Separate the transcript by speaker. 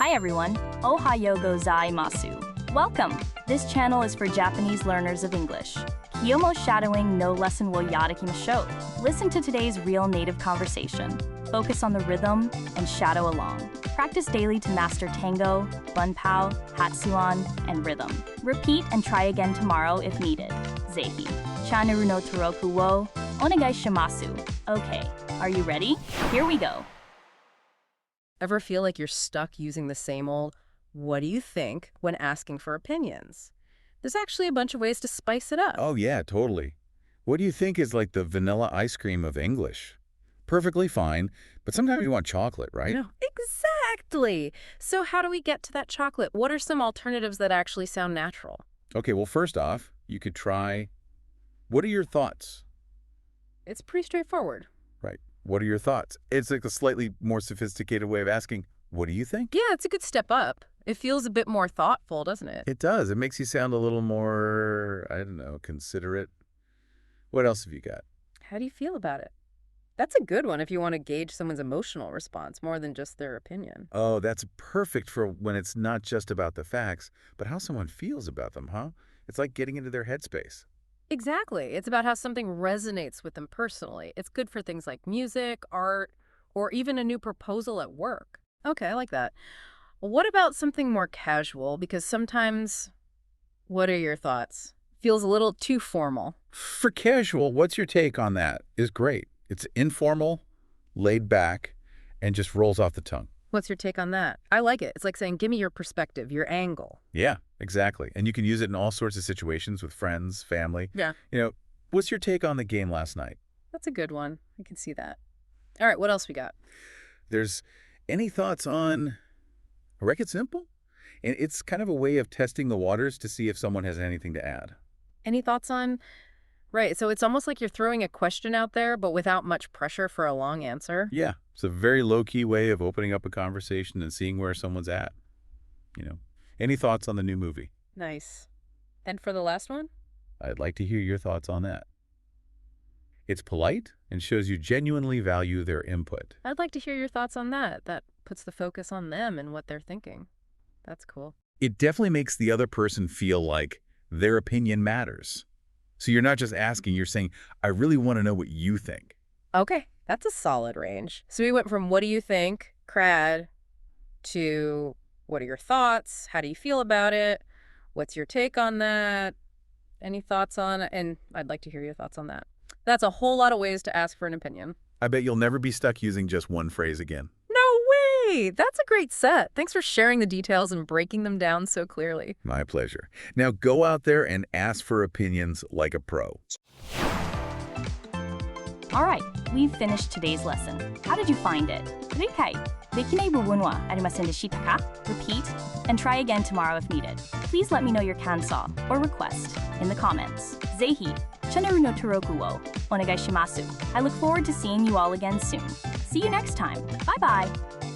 Speaker 1: Hi everyone, Ohayo gozaimasu. Welcome! This channel is for Japanese learners of English. Kiyomo shadowing no lesson wo yarakimashou. Listen to today's real native conversation. Focus on the rhythm and shadow along. Practice daily to master tango, bunpao, hatsuan, and rhythm. Repeat and try again tomorrow if needed. Zehi. Channel no toroku wo onegai shimasu. Okay, are you ready? Here we go.
Speaker 2: Ever feel like you're stuck using the same old, what do you think, when asking for opinions? There's actually a bunch of ways to spice it up.
Speaker 3: Oh, yeah, totally. What do you think is like the vanilla ice cream of English? Perfectly fine, but sometimes you want chocolate, right?
Speaker 2: No, exactly. So how do we get to that chocolate? What are some alternatives that actually sound natural?
Speaker 3: Okay, well, first off, you could try, what are your thoughts?
Speaker 2: It's pretty straightforward.
Speaker 3: Right. What are your thoughts? It's like a slightly more sophisticated way of asking, what do you think?
Speaker 2: Yeah, it's a good step up. It feels a bit more thoughtful, doesn't it?
Speaker 3: It does. It makes you sound a little more, I don't know, considerate. What else have you got?
Speaker 2: How do you feel about it? That's a good one if you want to gauge someone's emotional response more than just their opinion.
Speaker 3: Oh, that's perfect for when it's not just about the facts, but how someone feels about them, huh? It's like getting into their headspace.
Speaker 2: Exactly. It's about how something resonates with them personally. It's good for things like music, art, or even a new proposal at work. Okay, I like that. What about something more casual? Because sometimes, what are your thoughts? Feels a little too formal.
Speaker 3: For casual, what's your take on that? Is great. It's informal, laid back, and just rolls off the tongue.
Speaker 2: What's your take on that? I like it. It's like saying, give me your perspective, your angle.
Speaker 3: Yeah, exactly. And you can use it in all sorts of situations with friends, family.
Speaker 2: Yeah.
Speaker 3: What's your take on the game last night?
Speaker 2: That's a good one. I can see that. All right, what else we got?
Speaker 3: There's any thoughts on, I reckon it's simple. And it's kind of a way of testing the waters to see if someone has anything to add.
Speaker 2: Any thoughts on? Right, so it's almost like you're throwing a question out there, but without much pressure for a long answer.
Speaker 3: Yeah, it's a very low-key way of opening up a conversation and seeing where someone's at. Any thoughts on the new movie?
Speaker 2: Nice. And for the last one?
Speaker 3: I'd like to hear your thoughts on that. It's polite and shows you genuinely value their input.
Speaker 2: I'd like to hear your thoughts on that. That puts the focus on them and what they're thinking. That's cool.
Speaker 3: It definitely makes the other person feel like their opinion matters. So you're not just asking, you're saying, I really want to know what you think.
Speaker 2: Okay, that's a solid range. So we went from what do you think, crad, to what are your thoughts? How do you feel about it? What's your take on that? Any thoughts on it? And I'd like to hear your thoughts on that. That's a whole lot of ways to ask for an opinion.
Speaker 3: I bet you'll never be stuck using just one phrase again.
Speaker 2: No way! That's a great set. Thanks for sharing the details and breaking them down so clearly.
Speaker 3: My pleasure. Now go out there and ask for opinions like a pro.
Speaker 1: All right, we've finished today's lesson. How did you find it? 理解できない部分はありませんでしたか? Repeat and try again tomorrow if needed. Please let me know your kansa or request in the comments. ぜひチャンネルの登録をお願いします. I look forward to seeing you all again soon. See you next time. Bye bye.